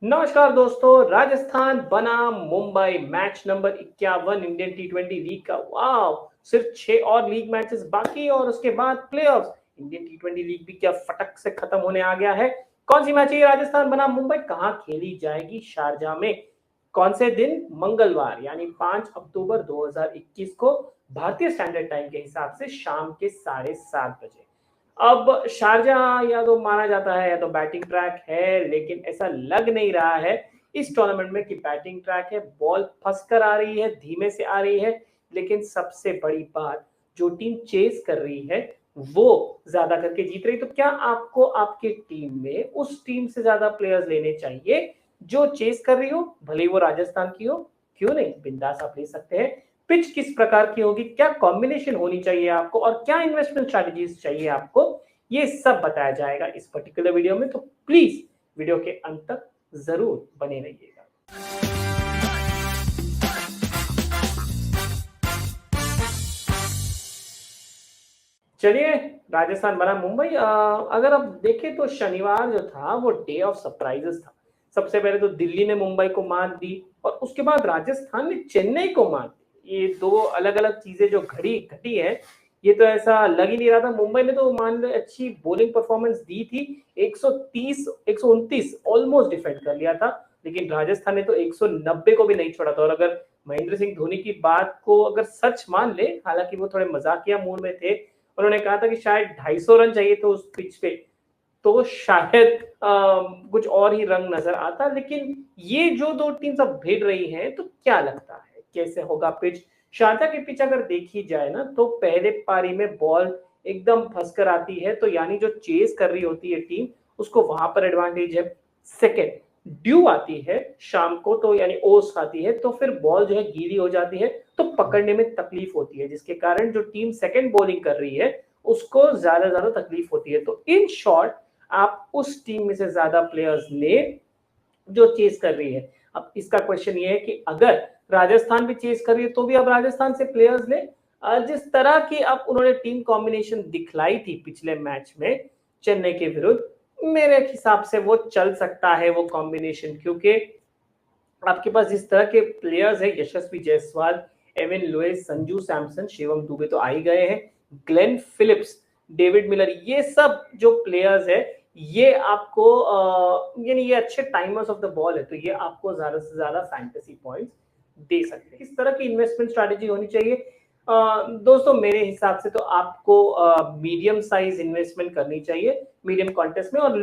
नमस्कार दोस्तों। राजस्थान बनाम मुंबई मैच नंबर 51 इंडियन टी20 लीग का। वाह, सिर्फ 6 और लीग मैचेस बाकी और उसके बाद प्लेऑफ्स। इंडियन टी20 लीग भी क्या फटक से खत्म होने आ गया है। कौन सी मैच है राजस्थान बनाम मुंबई, कहां खेली जाएगी? शारजाह में। कौन से दिन? मंगलवार यानी 5 अक्टूबर 2021 को भारतीय स्टैंडर्ड टाइम के हिसाब से शाम के 7:30 बजे। अब शारजाह या तो माना जाता है या तो बैटिंग ट्रैक है, लेकिन ऐसा लग नहीं रहा है इस टूर्नामेंट में कि बैटिंग ट्रैक है। बॉल फंस कर आ रही है, धीमे से आ रही है, लेकिन सबसे बड़ी बात, जो टीम चेस कर रही है वो ज्यादा करके जीत रही। तो क्या आपको आपके टीम में उस टीम से ज्यादा प्लेयर्स लेने चाहिए जो चेस कर रही हो, भले ही वो राजस्थान की हो? क्यों नहीं, बिंदास आप ले सकते हैं। पिच किस प्रकार की होगी, क्या कॉम्बिनेशन होनी चाहिए आपको, और क्या इन्वेस्टमेंट स्ट्रेटजीज चाहिए आपको, ये सब बताया जाएगा इस पर्टिकुलर वीडियो में। तो प्लीज वीडियो के अंत तक जरूर बने रहिएगा। चलिए, राजस्थान बना मुंबई। अगर आप देखें तो शनिवार जो था वो डे ऑफ सरप्राइजेस था। सबसे पहले तो दिल्ली ने मुंबई को मात दी और उसके बाद राजस्थान ने चेन्नई को मात दी। ये दो अलग अलग चीजें जो घड़ी घटी है, ये तो ऐसा लग ही नहीं रहा था। मुंबई ने तो मान लो अच्छी बॉलिंग परफॉर्मेंस दी थी, 130 129 ऑलमोस्ट डिफेंड कर लिया था, लेकिन राजस्थान ने तो 190 को भी नहीं छोड़ा था। और अगर महेंद्र सिंह धोनी की बात को अगर सच मान ले, हालांकि वो थोड़े मजाकिया मूड में थे, उन्होंने कहा था कि शायद 250 रन चाहिए थे उस पिच पे, तो शायद कुछ और ही रंग नजर आता। लेकिन ये जो दो टीम्स अब भिड़ रही हैं, तो क्या लगता है कैसे होगा पिच? शारजा की पिच अगर देखी जाए ना, तो पहले पारी में बॉल एकदम फंस कर आती है, तो यानी जो चेस कर रही होती है टीम, उसको वहां पर एडवांटेज है। सेकेंड, ड्यू आती है शाम को, तो यानी ओस आती है, तो फिर बॉल जो है गीली हो जाती है, तो पकड़ने में तकलीफ होती है, जिसके कारण जो टीम सेकंड बॉलिंग कर रही है उसको ज्यादा तकलीफ होती है। तो इन शॉर्ट, आप उस टीम में से ज्यादा प्लेयर्स ले जो चेस कर रही है। अब इसका क्वेश्चन ये है कि अगर राजस्थान भी चेस कर रही है, तो भी अब राजस्थान से प्लेयर्स ले। जिस तरह की अब उन्होंने टीम कॉम्बिनेशन दिखलाई थी पिछले मैच में चेन्नई के विरुद्ध, मेरे हिसाब से वो चल सकता है वो कॉम्बिनेशन, क्योंकि आपके पास जिस तरह के प्लेयर्स है, यशस्वी जायसवाल, एविन लुइस, संजू सैमसन, शिवम दुबे तो आ ही गए हैं, ग्लेन फिलिप्स, डेविड मिलर, ये सब जो प्लेयर्स है, ये आपको यानी ये अच्छे टाइमर्स ऑफ द बॉल है, तो ये आपको ज्यादा से ज्यादा फैंटेसी पॉइंट्स दे सकते हैं। इस तरह की इन्वेस्टमेंट स्ट्रैटेजी होनी चाहिए। दोस्तों, मेरे हिसाब से तो आपको मीडियम साइज इन्वेस्टमेंट करनी चाहिए मीडियम कॉन्टेस्ट में, और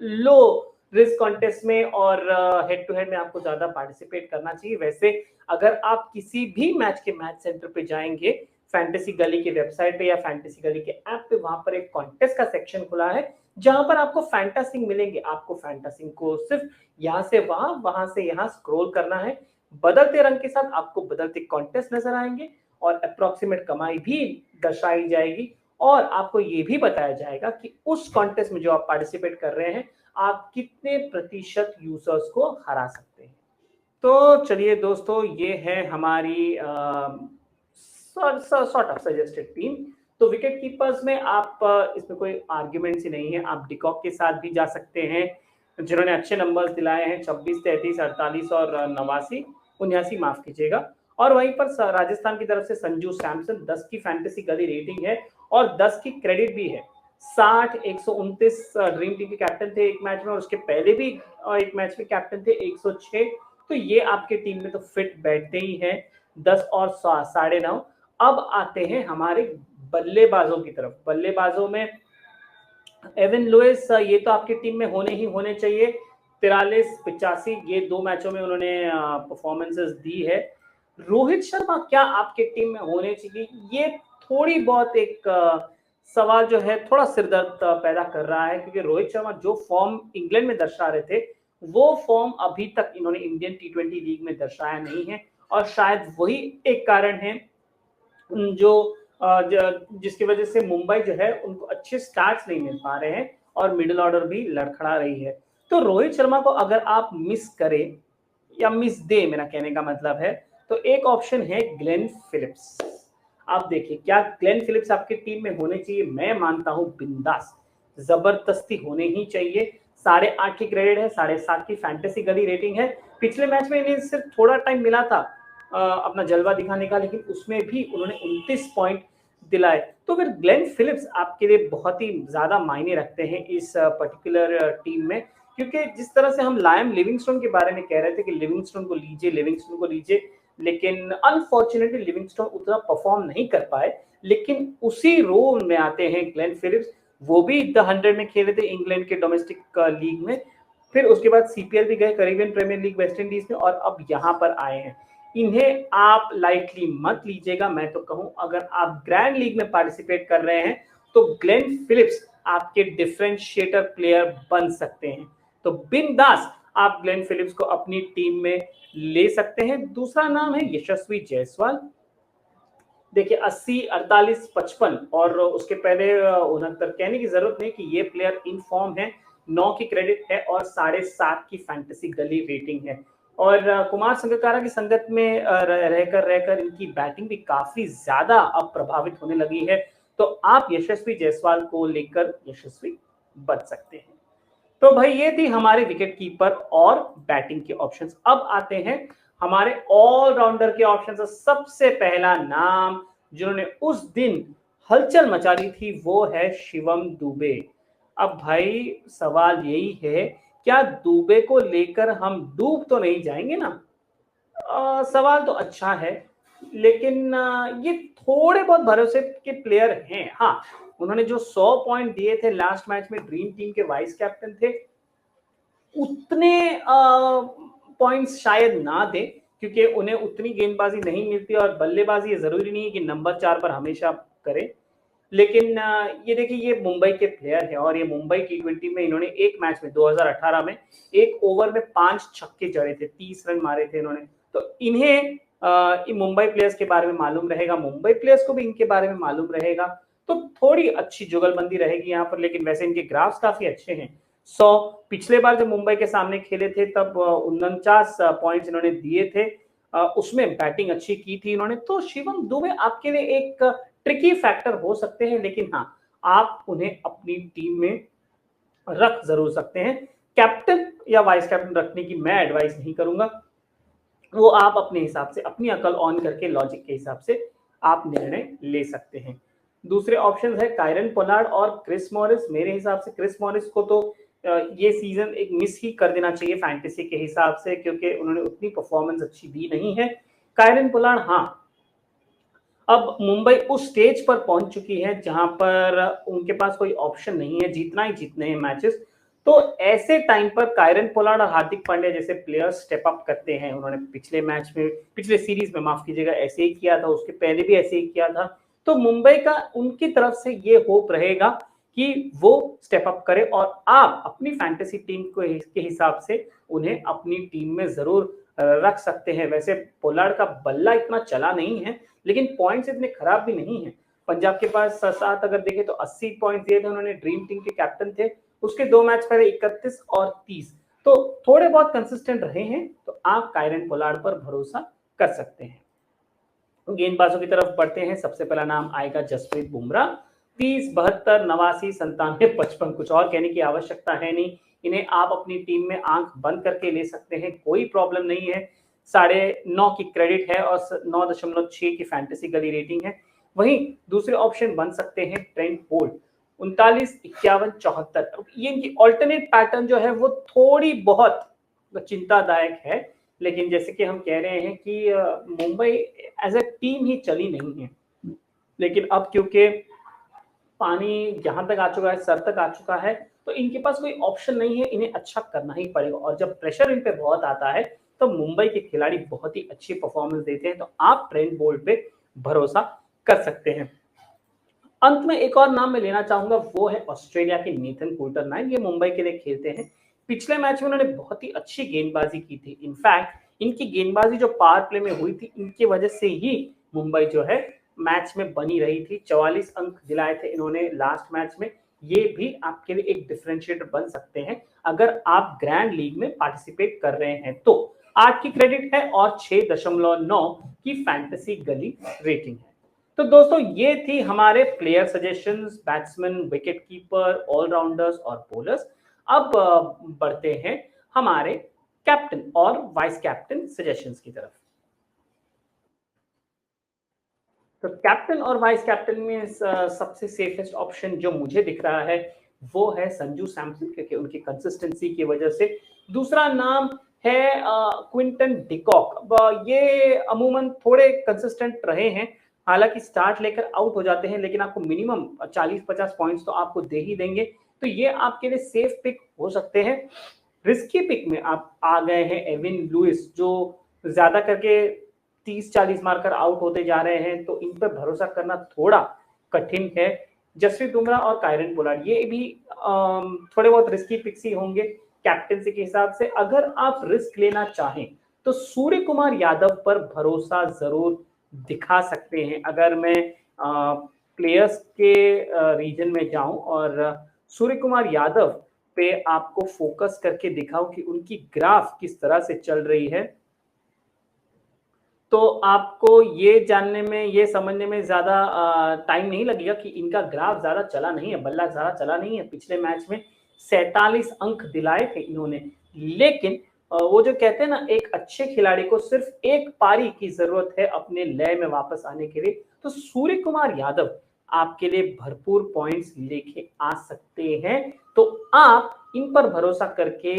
लो रिस्क कॉन्टेस्ट में और हेड टू हेड में आपको ज्यादा पार्टिसिपेट करना चाहिए। वैसे अगर आप किसी भी मैच के मैच सेंटर पे जाएंगे, फैंटेसी गली की वेबसाइट पे या फैंटेसी गली के ऐप पे, वहां पर एक कॉन्टेस्ट का सेक्शन खुला है, जहां पर आपको फैंटासिंग मिलेंगे। आपको फैंटासिंग को सिर्फ यहाँ से वहां, वहां से यहाँ स्क्रॉल करना है। बदलते रंग के साथ आपको बदलते कॉन्टेस्ट नजर आएंगे और अप्रोक्सीमेट कमाई भी दर्शाई जाएगी, और आपको ये भी बताया जाएगा कि उस कॉन्टेस्ट में जो आप पार्टिसिपेट कर रहे हैं, आप कितने प्रतिशत यूजर्स को हरा सकते हैं। तो चलिए दोस्तों, ये है हमारी सॉर्ट ऑफ सजेस्टेड टीम। तो विकेट कीपर्स में आप इसमें कोई आर्ग्यूमेंट्स ही नहीं है, आप डिकॉक के साथ भी जा सकते हैं, जिन्होंने अच्छे नंबर्स दिलाए हैं, 26, 33, 48 और 89, 79 माफ कीजिएगा। और वहीं पर राजस्थान की तरफ से संजू सैमसन, 10 की फैंटेसी गली रेटिंग है और 10 की क्रेडिट भी है। 60, 129 ड्रीम टीम के कैप्टन थे एक मैच में, और उसके पहले भी एक मैच में कैप्टन थे, 106। तो ये आपके टीम में तो फिट बैठते ही हैं। 10 और 9.5। अब आते हैं हमारे बल्लेबाजों की तरफ। बल्लेबाजों में एविन लुइस, ये तो आपकी टीम में होने ही होने चाहिए। 43, 85 ये दो मैचों में उन्होंने परफॉर्मेंसेस दी है। रोहित शर्मा क्या आपके टीम में होने चाहिए? ये थोड़ी बहुत एक सवाल जो है थोड़ा सिरदर्द पैदा कर रहा है, क्योंकि रोहित शर्मा जो फॉर्म इंग्लैंड में दर्शा रहे थे, वो फॉर्म अभी तक इन्होंने इंडियन टी20 लीग में दर्शाया नहीं है, और शायद वही एक कारण है जो जिसकी वजह से मुंबई जो है उनको अच्छे स्टार्ट्स नहीं मिल पा रहे हैं और मिडिल ऑर्डर भी लड़खड़ा रही है। तो रोहित शर्मा को अगर आप मिस करें या मिस दे, मेरा कहने का मतलब है, तो एक ऑप्शन है ग्लेन फिलिप्स। आप देखिए, क्या ग्लेन फिलिप्स आपकी टीम में होने चाहिए? मैं मानता हूं बिंदास, जबरदस्ती होने ही चाहिए। 8.5 की क्रेडिट है, 7.5 की फैंटेसी गली रेटिंग है। पिछले मैच में इन्हें सिर्फ थोड़ा टाइम मिला था अपना जलवा दिखाने का, लेकिन उसमें भी उन्होंने 29 पॉइंट दिलाए। तो फिर ग्लेन फिलिप्स आपके लिए बहुत ही ज्यादा मायने रखते हैं इस पर्टिकुलर टीम में, क्योंकि जिस तरह से हम लायम लिविंगस्टोन के बारे में कह रहे थे कि लिविंगस्टोन को लीजिए, लेकिन अनफॉर्चुनेटली लिविंगस्टोन उतना परफॉर्म नहीं कर पाए, लेकिन उसी रोल में आते हैं ग्लेन फिलिप्स। वो भी द 100 में खेले थे इंग्लैंड के डोमेस्टिक लीग में, फिर उसके बाद सीपीएल भी गए, Caribbean Premier League West Indies में, और अब यहाँ पर आए हैं। इन्हें आप लाइटली मत लीजिएगा। मैं तो कहूं अगर आप ग्रैंड लीग में पार्टिसिपेट कर रहे हैं तो ग्लेन फिलिप्स आपके डिफरेंशिएटर प्लेयर बन सकते हैं। तो बिंदास आप ग्लेन फिलिप्स को अपनी टीम में ले सकते हैं। दूसरा नाम है यशस्वी जायसवाल। देखिए 80, 48, 55 और उसके पहले 69, कहने की जरूरत नहीं कि ये प्लेयर इन फॉर्म है। 9 की क्रेडिट है और 7.5 की फैंटेसी गली रेटिंग है। और कुमार संगकारा की संगत में रहकर इनकी बैटिंग भी काफी ज्यादा अब प्रभावित होने लगी है। तो आप यशस्वी जायसवाल को लेकर यशस्वी बच सकते हैं। तो भाई ये थी हमारे विकेट कीपर और बैटिंग के ऑप्शंस। अब आते हैं हमारे ऑलराउंडर के ऑप्शंस। सबसे पहला नाम जिन्होंने उस दिन हलचल मचा दी थी वो है शिवम दुबे। अब भाई सवाल यही है, क्या दुबे को लेकर हम डूब तो नहीं जाएंगे ना? सवाल तो अच्छा है, लेकिन ये थोड़े बहुत भरोसे के प्लेयर हैं। हाँ, उन्होंने जो 100 पॉइंट दिए थे लास्ट मैच में, ड्रीम टीम के वाइस कैप्टन थे, उतने पॉइंट्स शायद ना दे, क्योंकि उन्हें उतनी गेंदबाजी नहीं मिलती, और बल्लेबाजी ये जरूरी नहीं है कि नंबर 4 पर हमेशा करे। लेकिन ये देखिए, ये मुंबई के प्लेयर हैं और ये मुंबई T20 में इन्होंने एक मैच में 2018 में एक ओवर में 5 छक्के जड़े थे, 30 रन मारे थे इन्होंने। तो इन्हें मुंबई प्लेयर्स के बारे में मालूम रहेगा, मुंबई प्लेयर्स को भी इनके बारे में मालूम रहेगा। तो थोड़ी अच्छी जुगलबंदी रहेगी यहाँ पर। लेकिन वैसे इनके ग्राफ्स काफी अच्छे हैं। 100 पिछले बार जब मुंबई के सामने खेले थे तब 49 पॉइंट्स इन्होंने दिए थे, उसमें बैटिंग अच्छी की थी इन्होंने। तो शिवम दुबे आपके लिए एक ट्रिकी फैक्टर हो सकते हैं, लेकिन हाँ, आप उन्हें अपनी टीम में रख जरूर सकते हैं। कैप्टन या वाइस कैप्टन रखने की मैं एडवाइस नहीं करूंगा, वो आप अपने हिसाब से, अपनी अकल ऑन करके, लॉजिक के हिसाब से आप निर्णय ले सकते हैं। दूसरे ऑप्शन है कायरन पोलार्ड और क्रिस मॉरिस। मेरे हिसाब से क्रिस मॉरिस को तो ये सीजन एक मिस ही कर देना चाहिए फैंटेसी के हिसाब से, क्योंकि उन्होंने उतनी परफॉर्मेंस अच्छी दी नहीं है। कायरन पोलार्ड, हाँ, अब मुंबई उस स्टेज पर पहुंच चुकी है जहां पर उनके पास कोई ऑप्शन नहीं है, जीतना ही जीतने हैं मैचेस। तो ऐसे टाइम पर कायरन पोलार्ड और हार्दिक पांड्या जैसे प्लेयर्स स्टेप अप करते हैं। उन्होंने पिछले मैच में, पिछले सीरीज में माफ कीजिएगा, ऐसे ही किया था, उसके पहले भी ऐसे ही किया था। तो मुंबई का उनकी तरफ से ये होप रहेगा कि वो स्टेप अप करे और आप अपनी फैंटेसी टीम के हिसाब से उन्हें अपनी टीम में जरूर रख सकते हैं। वैसे पोलार्ड का बल्ला इतना चला नहीं है, लेकिन पॉइंट्स इतने खराब भी नहीं है। पंजाब के पास 7 अगर देखें तो 80 पॉइंट दिए थे उन्होंने, ड्रीम टीम के कैप्टन थे। उसके 2 मैच पहले 31 और 30, तो थोड़े बहुत कंसिस्टेंट रहे हैं। तो आप कायरन पोलार्ड पर भरोसा कर सकते हैं। गेंदबाजों की तरफ बढ़ते हैं। सबसे पहला नाम आएगा जसप्रीत बुमराह। 30, 72, 89, 97, 55, कुछ और कहने की आवश्यकता है नहीं। इन्हें आप अपनी टीम में आंख बंद करके ले सकते हैं, कोई प्रॉब्लम नहीं है। 9.5 की क्रेडिट है और 9.6 की फैंटेसी गली रेटिंग है। वहीं दूसरे ऑप्शन बन सकते हैं ट्रेंट बोल्ट। 39, 51, 74। ये इनकी ऑल्टरनेट पैटर्न जो है वो थोड़ी बहुत चिंतादायक है, लेकिन जैसे कि हम कह रहे हैं कि मुंबई एज ए टीम ही चली नहीं है। लेकिन अब क्योंकि पानी यहाँ तक आ चुका है, सर तक आ चुका है, तो इनके पास कोई ऑप्शन नहीं है, इन्हें अच्छा करना ही पड़ेगा। और जब प्रेशर इन पे बहुत आता है तो मुंबई के खिलाड़ी बहुत ही अच्छी परफॉर्मेंस देते हैं। तो आप ट्रेंट बोल्ट पे भरोसा कर सकते हैं। अंत में एक और नाम मैं लेना चाहूंगा, वो है ऑस्ट्रेलिया के नेथन कुल्टरनाइन। ये मुंबई के लिए खेलते हैं। पिछले मैच में उन्होंने बहुत ही अच्छी गेंदबाजी की थी। इनफैक्ट इनकी गेंदबाजी जो पावर प्ले में हुई थी, इनकी वजह से ही मुंबई जो है मैच में बनी रही थी। 44 अंक दिलाए थे इन्होंने लास्ट मैच में। ये भी आपके लिए एक डिफरेंशिएटर बन सकते हैं अगर आप ग्रैंड लीग में पार्टिसिपेट कर रहे हैं तो। 8 की क्रेडिट है और 6.9 की फैंटेसी गली रेटिंग है। तो दोस्तों ये थी हमारे player suggestions, batsman, wicket keeper, allrounders और बॉलर्स। अब बढ़ते हैं हमारे कैप्टन और वाइस कैप्टन सजेशंस की तरफ। तो कैप्टन और वाइस कैप्टन में सबसे सेफेस्ट ऑप्शन जो मुझे दिख रहा है वो है संजू सैमसन, क्योंकि उनकी कंसिस्टेंसी की वजह से। दूसरा नाम है क्विंटन डिकॉक। अब ये अमूमन थोड़े कंसिस्टेंट रहे हैं, हालांकि स्टार्ट लेकर आउट हो जाते हैं, लेकिन आपको मिनिमम 40-50 पॉइंट्स तो आपको दे ही देंगे, तो ये आपके लिए सेफ पिक हो सकते हैं। रिस्की पिक में आप आ गए हैं एविन लुइस, जो ज्यादा करके 30-40 मारकर आउट होते जा रहे हैं, तो इन पर भरोसा करना थोड़ा कठिन है। जसप्रीत बुमराह और कायरन पोलार्ड ये भी थोड़े बहुत रिस्की पिक्स ही होंगे कैप्टेंसी के हिसाब से। अगर आप रिस्क लेना चाहें तो सूर्य कुमार यादव पर भरोसा जरूर दिखा सकते हैं। अगर मैं प्लेयर्स के रीजन में जाऊं और सूर्य कुमार यादव पे आपको फोकस करके दिखाऊं कि उनकी ग्राफ किस तरह से चल रही है, तो आपको ये जानने में, ये समझने में ज्यादा टाइम नहीं लगेगा कि इनका ग्राफ ज्यादा चला नहीं है, बल्ला ज्यादा चला नहीं है। पिछले मैच में 47 अंक दिलाए थे इन्होंने, लेकिन वो जो कहते हैं ना, एक अच्छे खिलाड़ी को सिर्फ एक पारी की जरूरत है अपने लय में वापस आने के लिए। तो सूर्य कुमार यादव आपके लिए भरपूर पॉइंट्स लेके आ सकते हैं, तो आप इन पर भरोसा करके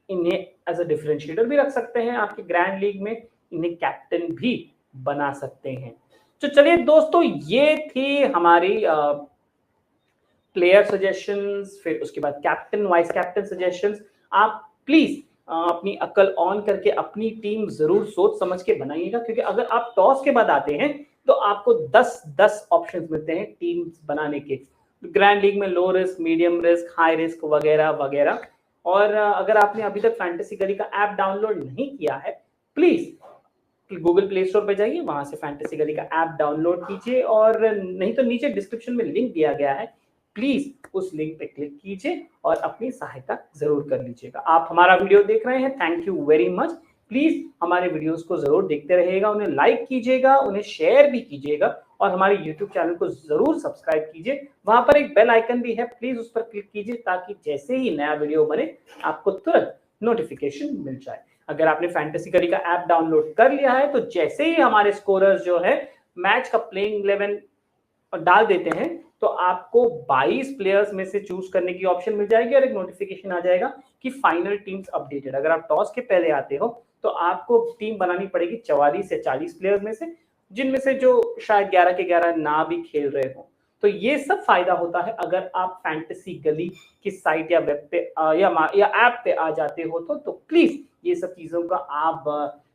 इन्हें एज अ डिफरेंशिएटर भी रख सकते हैं आपके ग्रैंड लीग में, इन्हें कैप्टन भी बना सकते हैं। तो चलिए दोस्तों, ये थी हमारी प्लेयर सजेशंस, फिर उसके बाद कैप्टन वाइस कैप्टन सजेशंस। आप प्लीज अपनी अकल ऑन करके अपनी टीम जरूर सोच समझ के बनाइएगा, क्योंकि अगर आप टॉस के बाद आते हैं तो आपको 10 ऑप्शंस मिलते हैं टीम्स बनाने के। ग्रैंड लीग में low risk, medium risk, high risk वगैरह वगैरह। और अगर आपने अभी तक फैंटेसी गली का ऐप डाउनलोड नहीं किया है, प्लीज गूगल प्ले स्टोर पे जाइए, वहां से फैंटेसी गली का ऐप डाउनलोड कीजिए, और नहीं तो नीचे डिस्क्रिप्शन में लिंक दिया गया है, प्लीज उस लिंक पे क्लिक कीजिए और अपनी सहायता जरूर कर लीजिएगा। आप हमारा वीडियो देख रहे हैं, thank you very much. Please हमारे वीडियोस को जरूर देखते रहिएगा, उन्हें लाइक कीजिएगा, उन्हें शेयर भी कीजिएगा, और हमारे यूट्यूब चैनल को जरूर सब्सक्राइब कीजिए। वहां पर एक बेल आइकन भी है, प्लीज उस पर क्लिक कीजिए, ताकि जैसे ही नया वीडियो बने आपको तुरंत नोटिफिकेशन मिल जाए। अगर आपने फैंटेसी गली का ऐप डाउनलोड कर लिया है, तो जैसे ही हमारे स्कोरर्स जो है मैच का प्लेइंग 11 डाल देते हैं, तो आपको 22 प्लेयर्स में से चूज करने की ऑप्शन मिल जाएगी, और एक नोटिफिकेशन आ जाएगा कि फाइनल टीम्स अपडेटेड। अगर आप टॉस के पहले आते हो तो आपको टीम बनानी पड़ेगी 44 से 40 प्लेयर्स में से, जिनमें से जो शायद 11 के 11 ना भी खेल रहे हो। तो ये सब फायदा होता है अगर आप फैंटेसी गली की साइट या वेब पे या ऐप पे आ जाते हो, तो प्लीज ये सब चीजों का आप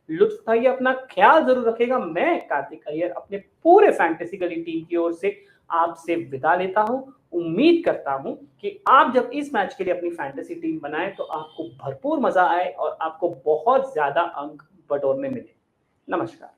लुत्फ उठाइए। अपना ख्याल जरूर रखेगा। मैं कार्तिक अय्यर अपने पूरे फैंटेसी गली टीम की ओर से आपसे विदा लेता हूं। उम्मीद करता हूं कि आप जब इस मैच के लिए अपनी फैंटेसी टीम बनाएं तो आपको भरपूर मजा आए और आपको बहुत ज्यादा अंक बटोरने मिले। नमस्कार।